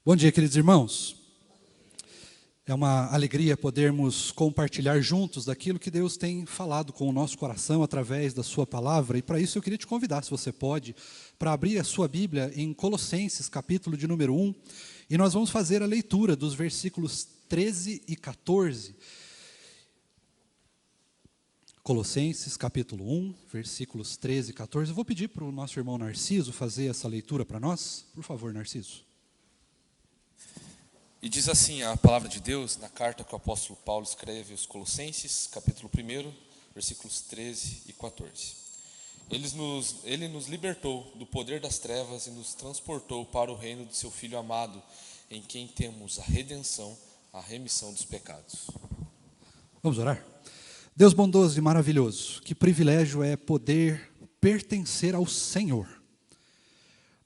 Bom dia, queridos irmãos. É uma alegria podermos compartilhar juntos daquilo que Deus tem falado com o nosso coração através da sua palavra. E para isso eu queria te convidar, se você pode, para abrir a sua Bíblia em Colossenses, capítulo de número 1. E nós vamos fazer a leitura dos versículos 13 e 14. Colossenses, capítulo 1, versículos 13 e 14. Eu vou pedir para o nosso irmão Narciso fazer essa leitura para nós. Por favor, Narciso. E diz assim a palavra de Deus na carta que o apóstolo Paulo escreve aos Colossenses, capítulo 1, versículos 13 e 14. Ele nos libertou do poder das trevas e nos transportou para o reino de seu Filho amado, em quem temos a redenção, a remissão dos pecados. Vamos orar? Deus bondoso e maravilhoso, que privilégio é poder pertencer ao Senhor.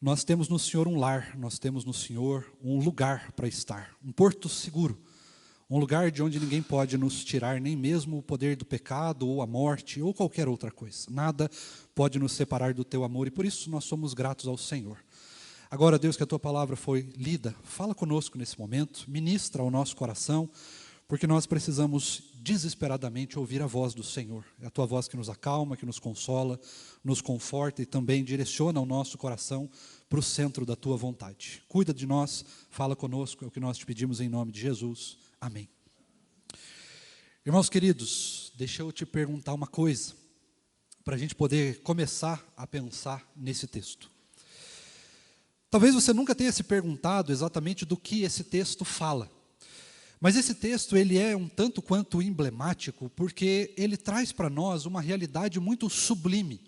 Nós temos no Senhor um lar, nós temos no Senhor um lugar para estar, um porto seguro, um lugar de onde ninguém pode nos tirar, nem mesmo o poder do pecado, ou a morte, ou qualquer outra coisa. Nada pode nos separar do teu amor, e por isso nós somos gratos ao Senhor. Agora, Deus, que a tua palavra foi lida, fala conosco nesse momento, ministra ao nosso coração, porque nós precisamos desesperadamente ouvir a voz do Senhor. É a tua voz que nos acalma, que nos consola, nos conforta e também direciona o nosso coração para o centro da tua vontade. Cuida de nós, fala conosco, é o que nós te pedimos em nome de Jesus. Amém. Irmãos queridos, deixa eu te perguntar uma coisa, para a gente poder começar a pensar nesse texto. Talvez você nunca tenha se perguntado exatamente do que esse texto fala. Mas esse texto ele é um tanto quanto emblemático, porque ele traz para nós uma realidade muito sublime.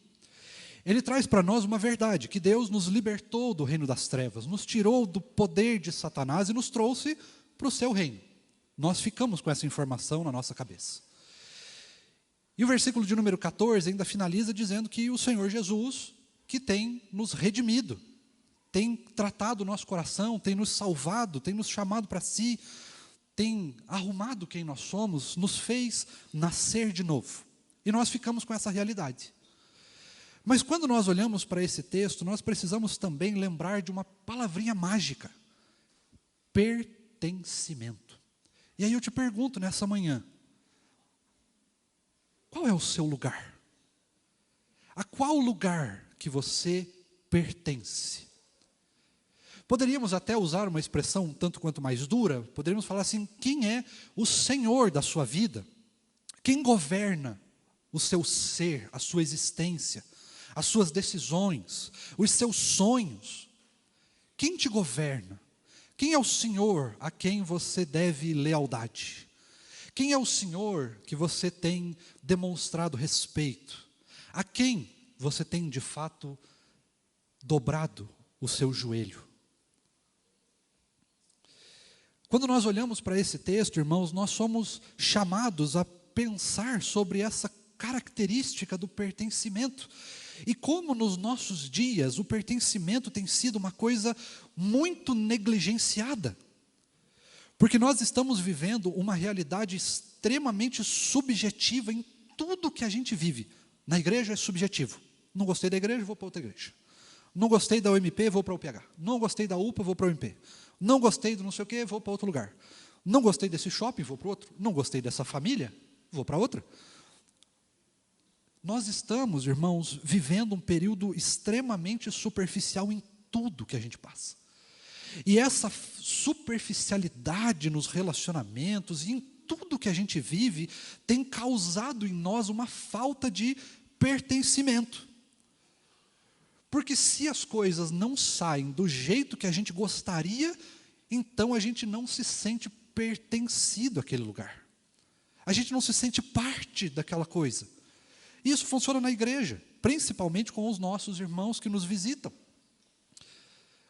Ele traz para nós uma verdade, que Deus nos libertou do reino das trevas, nos tirou do poder de Satanás e nos trouxe para o seu reino. Nós ficamos com essa informação na nossa cabeça. E o versículo de número 14 ainda finaliza dizendo que o Senhor Jesus, que tem nos redimido, tem tratado o nosso coração, tem nos salvado, tem nos chamado para si, tem arrumado quem nós somos, nos fez nascer de novo. E nós ficamos com essa realidade. Mas quando nós olhamos para esse texto, nós precisamos também lembrar de uma palavrinha mágica: pertencimento. E aí eu te pergunto nessa manhã, qual é o seu lugar? A qual lugar que você pertence? Poderíamos até usar uma expressão um tanto quanto mais dura, poderíamos falar assim: quem é o Senhor da sua vida? Quem governa o seu ser, a sua existência, as suas decisões, os seus sonhos? Quem te governa? Quem é o Senhor a quem você deve lealdade? Quem é o Senhor que você tem demonstrado respeito? A quem você tem de fato dobrado o seu joelho? Quando nós olhamos para esse texto, irmãos, nós somos chamados a pensar sobre essa característica do pertencimento. E como nos nossos dias o pertencimento tem sido uma coisa muito negligenciada. Porque nós estamos vivendo uma realidade extremamente subjetiva em tudo que a gente vive. Na igreja é subjetivo. Não gostei da igreja, vou para outra igreja. Não gostei da UMP, vou para o UPH. Não gostei da UPA, vou para o UMP. Não gostei do não sei o quê, vou para outro lugar. Não gostei desse shopping, vou para outro. Não gostei dessa família, vou para outra. Nós estamos, irmãos, vivendo um período extremamente superficial em tudo que a gente passa. E essa superficialidade nos relacionamentos e em tudo que a gente vive tem causado em nós uma falta de pertencimento. Porque se as coisas não saem do jeito que a gente gostaria, então a gente não se sente pertencido àquele lugar. A gente não se sente parte daquela coisa. E isso funciona na igreja, principalmente com os nossos irmãos que nos visitam.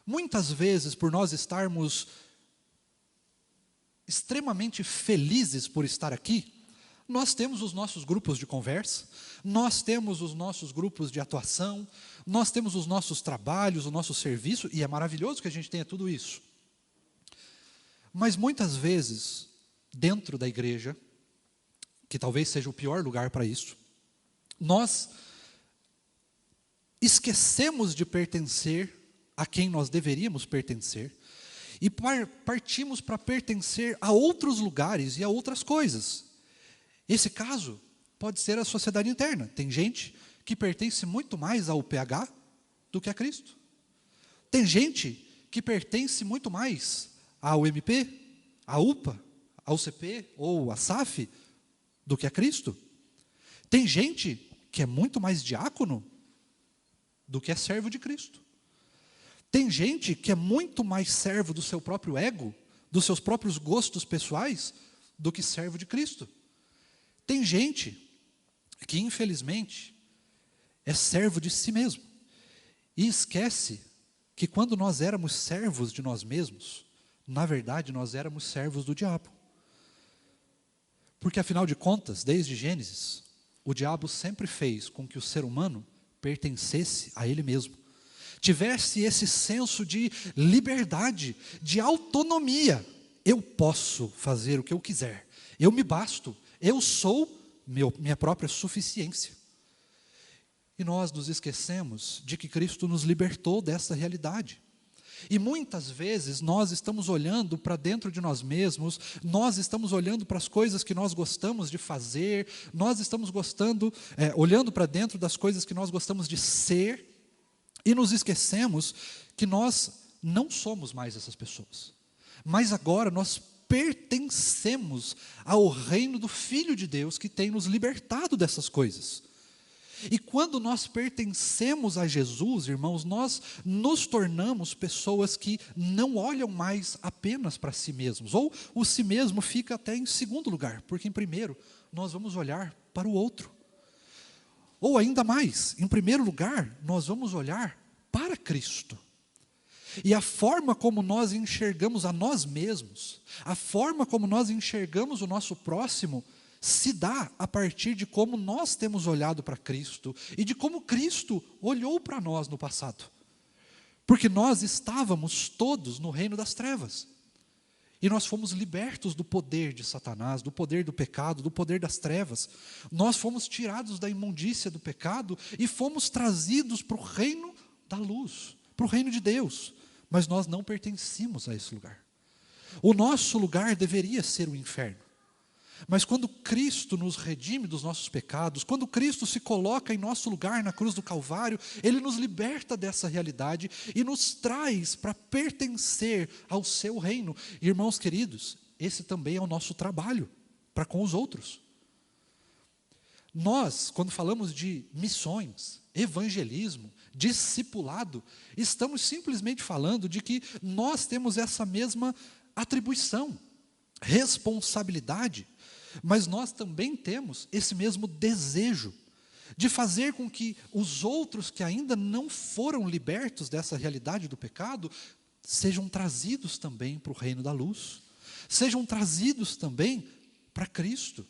Muitas vezes, por nós estarmos extremamente felizes por estar aqui, nós temos os nossos grupos de conversa, nós temos os nossos grupos de atuação, nós temos os nossos trabalhos, o nosso serviço, e é maravilhoso que a gente tenha tudo isso. Mas muitas vezes, dentro da igreja, que talvez seja o pior lugar para isso, nós esquecemos de pertencer a quem nós deveríamos pertencer, e partimos para pertencer a outros lugares e a outras coisas. Esse caso pode ser a sociedade interna. Tem gente que pertence muito mais ao PH do que a Cristo. Tem gente que pertence muito mais ao MP, à UPA, ao CP ou à SAF do que a Cristo. Tem gente que é muito mais diácono do que é servo de Cristo. Tem gente que é muito mais servo do seu próprio ego, dos seus próprios gostos pessoais, do que servo de Cristo. Tem gente que, infelizmente, é servo de si mesmo. E esquece que quando nós éramos servos de nós mesmos, na verdade nós éramos servos do diabo. Porque afinal de contas, desde Gênesis, o diabo sempre fez com que o ser humano pertencesse a ele mesmo. Tivesse esse senso de liberdade, de autonomia. Eu posso fazer o que eu quiser. Eu me basto. Eu sou minha própria suficiência. E nós nos esquecemos de que Cristo nos libertou dessa realidade. E muitas vezes nós estamos olhando para dentro de nós mesmos, nós estamos olhando para as coisas que nós gostamos de fazer, nós estamos olhando para dentro das coisas que nós gostamos de ser, e nos esquecemos que nós não somos mais essas pessoas. Mas agora nós pertencemos ao reino do Filho de Deus que tem nos libertado dessas coisas. E quando nós pertencemos a Jesus, irmãos, nós nos tornamos pessoas que não olham mais apenas para si mesmos. Ou o si mesmo fica até em segundo lugar, porque em primeiro nós vamos olhar para o outro. Ou ainda mais, em primeiro lugar, nós vamos olhar para Cristo. E a forma como nós enxergamos a nós mesmos, a forma como nós enxergamos o nosso próximo, se dá a partir de como nós temos olhado para Cristo e de como Cristo olhou para nós no passado. Porque nós estávamos todos no reino das trevas. E nós fomos libertos do poder de Satanás, do poder do pecado, do poder das trevas. Nós fomos tirados da imundícia do pecado e fomos trazidos para o reino da luz, para o reino de Deus. Mas nós não pertencíamos a esse lugar. O nosso lugar deveria ser o inferno. Mas quando Cristo nos redime dos nossos pecados, quando Cristo se coloca em nosso lugar na cruz do Calvário, Ele nos liberta dessa realidade e nos traz para pertencer ao seu reino. Irmãos queridos, esse também é o nosso trabalho para com os outros. Nós, quando falamos de missões, evangelismo, discipulado, estamos simplesmente falando de que nós temos essa mesma atribuição, responsabilidade, mas nós também temos esse mesmo desejo de fazer com que os outros que ainda não foram libertos dessa realidade do pecado, sejam trazidos também para o reino da luz, sejam trazidos também para Cristo.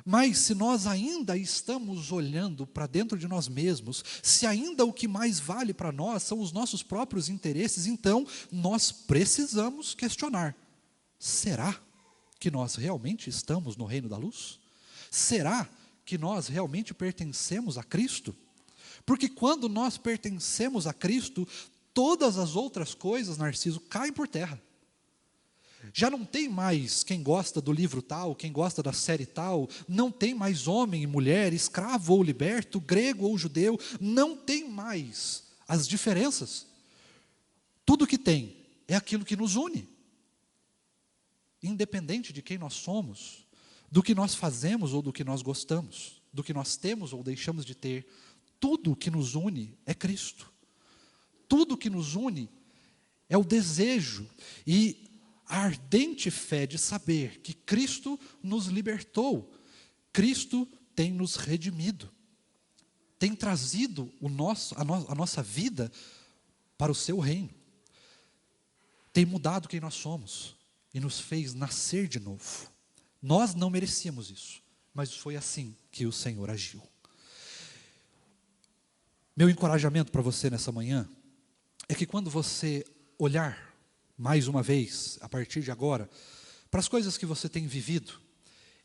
Mas se nós ainda estamos olhando para dentro de nós mesmos, se ainda o que mais vale para nós são os nossos próprios interesses, então nós precisamos questionar: será que nós realmente estamos no reino da luz? Será que nós realmente pertencemos a Cristo? Porque quando nós pertencemos a Cristo, todas as outras coisas, Narciso, caem por terra. Já não tem mais quem gosta do livro tal, quem gosta da série tal, não tem mais homem e mulher, escravo ou liberto, grego ou judeu, não tem mais as diferenças. Tudo que tem é aquilo que nos une. Independente de quem nós somos, do que nós fazemos ou do que nós gostamos, do que nós temos ou deixamos de ter, tudo que nos une é Cristo. Tudo que nos une é o desejo e a ardente fé de saber que Cristo nos libertou, Cristo tem nos redimido, tem trazido a nossa vida para o seu reino, tem mudado quem nós somos e nos fez nascer de novo. Nós não merecíamos isso, mas foi assim que o Senhor agiu. Meu encorajamento para você nessa manhã é que quando você olhar mais uma vez, a partir de agora, para as coisas que você tem vivido,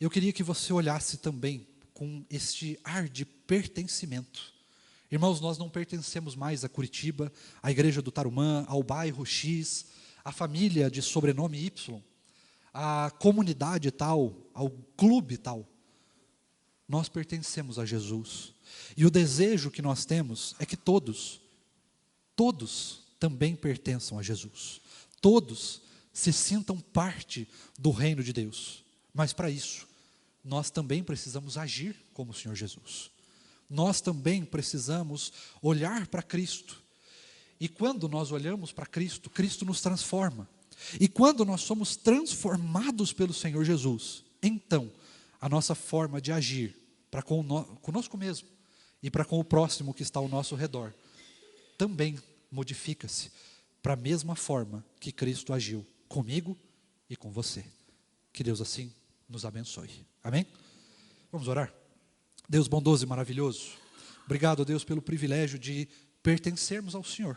eu queria que você olhasse também com este ar de pertencimento. Irmãos, nós não pertencemos mais a Curitiba, à igreja do Tarumã, ao bairro X, à família de sobrenome Y, à comunidade tal, ao clube tal. Nós pertencemos a Jesus. E o desejo que nós temos é que todos também pertençam a Jesus. Todos se sintam parte do reino de Deus. Mas para isso, nós também precisamos agir como o Senhor Jesus. Nós também precisamos olhar para Cristo. E quando nós olhamos para Cristo, Cristo nos transforma. E quando nós somos transformados pelo Senhor Jesus, então a nossa forma de agir para conosco mesmo e para com o próximo que está ao nosso redor também modifica-se para a mesma forma que Cristo agiu comigo e com você. Que Deus assim nos abençoe. Amém? Vamos orar? Deus bondoso e maravilhoso, obrigado, Deus, pelo privilégio de pertencermos ao Senhor,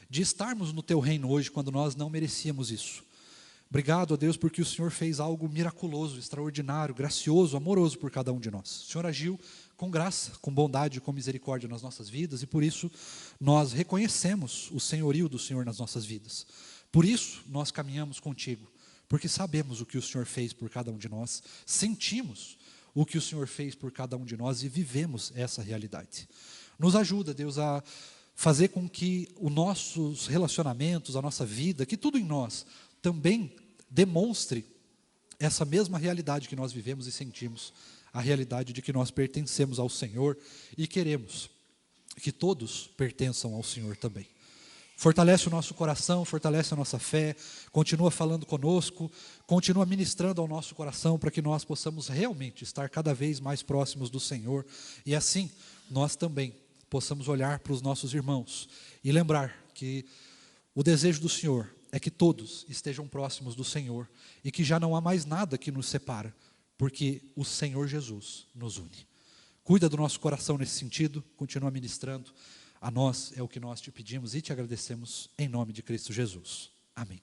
de estarmos no Teu reino hoje quando nós não merecíamos isso. Obrigado, Deus, porque o Senhor fez algo miraculoso, extraordinário, gracioso, amoroso por cada um de nós. O Senhor agiu com graça, com bondade, com misericórdia nas nossas vidas, e por isso nós reconhecemos o senhorio do Senhor nas nossas vidas. Por isso nós caminhamos contigo, porque sabemos o que o Senhor fez por cada um de nós, sentimos o que o Senhor fez por cada um de nós e vivemos essa realidade. Nos ajuda, Deus, a fazer com que os nossos relacionamentos, a nossa vida, que tudo em nós também demonstre essa mesma realidade que nós vivemos e sentimos, a realidade de que nós pertencemos ao Senhor e queremos que todos pertençam ao Senhor também. Fortalece o nosso coração, fortalece a nossa fé, continua falando conosco, continua ministrando ao nosso coração para que nós possamos realmente estar cada vez mais próximos do Senhor e assim nós também possamos olhar para os nossos irmãos e lembrar que o desejo do Senhor é que todos estejam próximos do Senhor e que já não há mais nada que nos separa, porque o Senhor Jesus nos une. Cuida do nosso coração nesse sentido, continua ministrando a nós, é o que nós te pedimos e te agradecemos em nome de Cristo Jesus. Amém.